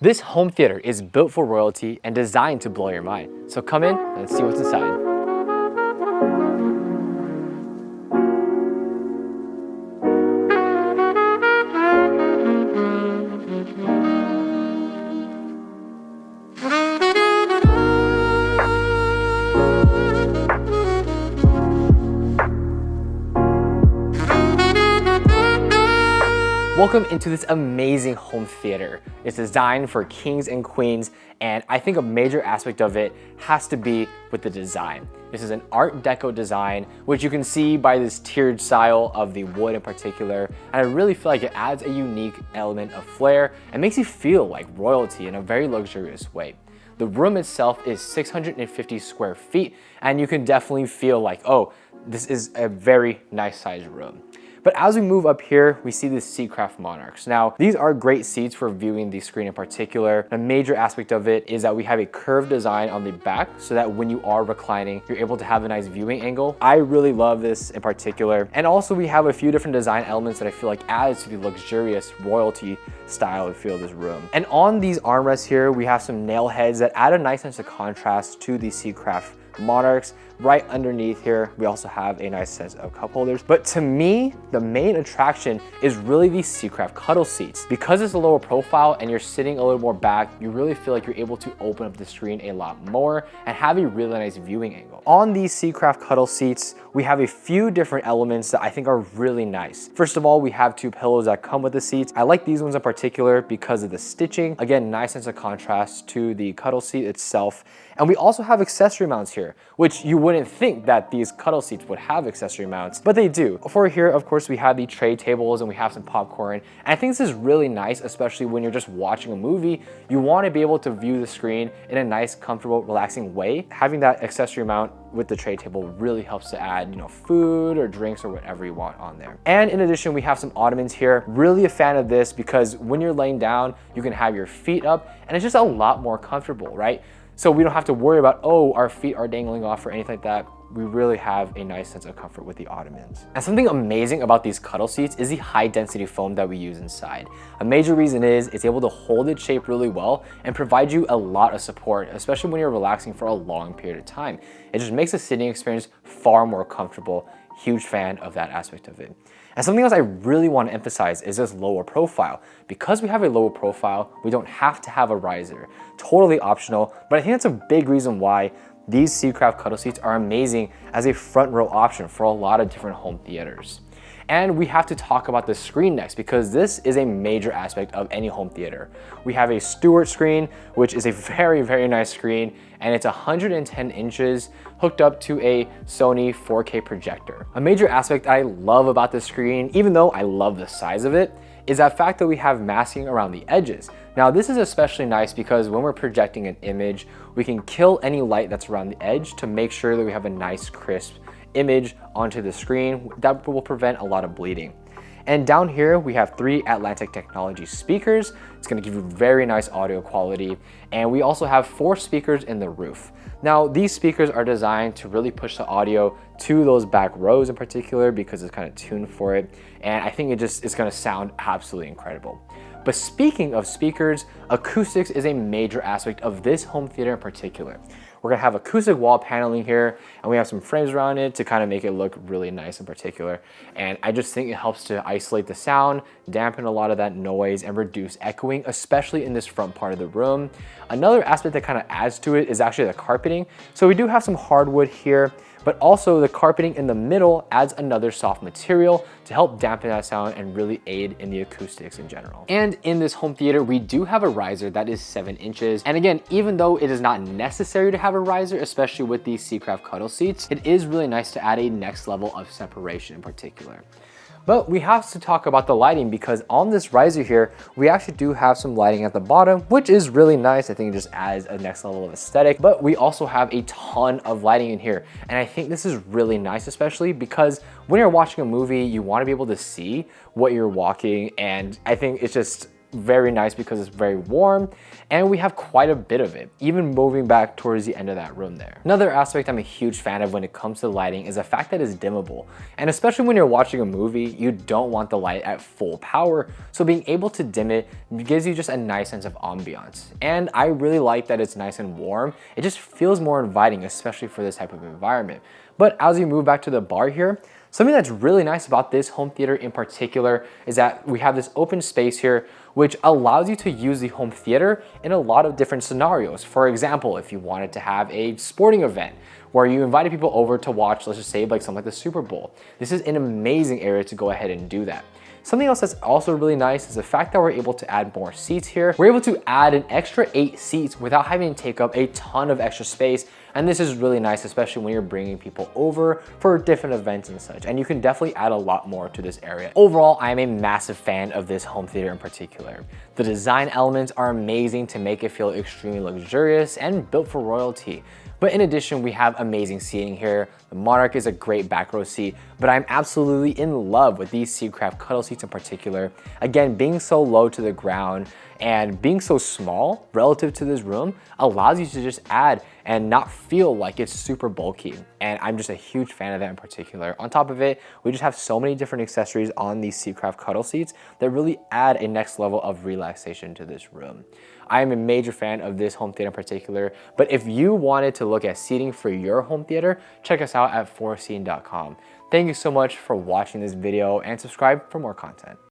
This home theater is built for royalty and designed to blow your mind. So come in and see what's inside. Welcome into this amazing home theater. It's designed for kings and queens, and I think a major aspect of it has to be with the design. This is an Art Deco design, which you can see by this tiered style of the wood in particular, and I really feel like it adds a unique element of flair and makes you feel like royalty in a very luxurious way. The room itself is 650 square feet, and you can definitely feel like, oh, this is a very nice sized room. But as we move up here, we see the Seatcraft Monarchs. Now, these are great seats for viewing the screen in particular. A major aspect of it is that we have a curved design on the back so that when you are reclining, you're able to have a nice viewing angle. I really love this in particular. And also we have a few different design elements that I feel like adds to the luxurious royalty style and feel of this room. And on these armrests here, we have some nail heads that add a nice sense of contrast to the Seatcraft Monarchs. Right underneath here, we also have a nice set of cup holders. But to me, the main attraction is really these Seatcraft Cuddle seats. Because it's a lower profile and you're sitting a little more back, you really feel like you're able to open up the screen a lot more and have a really nice viewing angle. On these Seatcraft Cuddle seats, we have a few different elements that I think are really nice. First of all, we have two pillows that come with the seats. I like these ones in particular because of the stitching. Again, nice sense of contrast to the Cuddle seat itself. And we also have accessory mounts here, which you wouldn't think that these Cuddle seats would have accessory mounts, but they do. For here, of course, we have the tray tables and we have some popcorn. And I think this is really nice, especially when you're just watching a movie. You want to be able to view the screen in a nice, comfortable, relaxing way. Having that accessory mount with the tray table really helps to add, food or drinks or whatever you want on there. And in addition, we have some ottomans here. Really a fan of this because when you're laying down, you can have your feet up and it's just a lot more comfortable, right? So we don't have to worry about, oh, our feet are dangling off or anything like that. We really have a nice sense of comfort with the ottomans. And something amazing about these Cuddle seats is the high density foam that we use inside. A major reason is it's able to hold its shape really well and provide you a lot of support, especially when you're relaxing for a long period of time. It just makes the sitting experience far more comfortable. Huge fan of that aspect of it. And something else I really want to emphasize is this lower profile. Because we have a lower profile, we don't have to have a riser. Totally optional, but I think that's a big reason why these Seatcraft Cuddle seats are amazing as a front row option for a lot of different home theaters. And we have to talk about the screen next because this is a major aspect of any home theater. We have a Stewart screen, which is a very, very nice screen, and it's 110 inches hooked up to a Sony 4K projector. A major aspect I love about this screen, even though I love the size of it, is that fact that we have masking around the edges. Now this is especially nice because when we're projecting an image, we can kill any light that's around the edge to make sure that we have a nice crisp image onto the screen that will prevent a lot of bleeding. And down here, we have 3 Atlantic Technology speakers. It's gonna give you very nice audio quality. And we also have 4 speakers in the roof. Now, these speakers are designed to really push the audio to those back rows in particular because it's kind of tuned for it. And I think it's gonna sound absolutely incredible. But speaking of speakers, acoustics is a major aspect of this home theater in particular. We're gonna have acoustic wall paneling here, and we have some frames around it to kind of make it look really nice in particular. And I just think it helps to isolate the sound, dampen a lot of that noise, and reduce echoing, especially in this front part of the room. Another aspect that kind of adds to it is actually the carpeting. So we do have some hardwood here, but also the carpeting in the middle adds another soft material to help dampen that sound and really aid in the acoustics in general. And in this home theater, we do have a riser that is 7 inches. And again, even though it is not necessary to have a riser, especially with these Seatcraft Cuddle seats, it is really nice to add a next level of separation in particular. But we have to talk about the lighting because on this riser here, we actually do have some lighting at the bottom, which is really nice. I think it just adds a next level of aesthetic, but we also have a ton of lighting in here. And I think this is really nice, especially because when you're watching a movie, you want to be able to see what you're walking. And I think it's just very nice because it's very warm, and we have quite a bit of it, even moving back towards the end of that room there. Another aspect I'm a huge fan of when it comes to lighting is the fact that it's dimmable. And especially when you're watching a movie, you don't want the light at full power, so being able to dim it gives you just a nice sense of ambiance. And I really like that it's nice and warm. It just feels more inviting, especially for this type of environment. But as we move back to the bar here, something that's really nice about this home theater in particular is that we have this open space here, which allows you to use the home theater in a lot of different scenarios. For example, if you wanted to have a sporting event where you invited people over to watch, let's just say like something like the Super Bowl, this is an amazing area to go ahead and do that. Something else that's also really nice is the fact that we're able to add more seats here. We're able to add an extra 8 seats without having to take up a ton of extra space. And this is really nice, especially when you're bringing people over for different events and such. And you can definitely add a lot more to this area. Overall, I'm a massive fan of this home theater in particular. The design elements are amazing to make it feel extremely luxurious and built for royalty. But in addition, we have amazing seating here. The Monarch is a great back row seat, but I'm absolutely in love with these Seatcraft Cuddle seats in particular. Again, being so low to the ground and being so small relative to this room allows you to just add and not feel like it's super bulky. And I'm just a huge fan of that in particular. On top of it, we just have so many different accessories on these Seatcraft Cuddle seats that really add a next level of relaxation to this room. I am a major fan of this home theater in particular, but if you wanted to look at seating for your home theater, check us out at 4seating.com. Thank you so much for watching this video and subscribe for more content.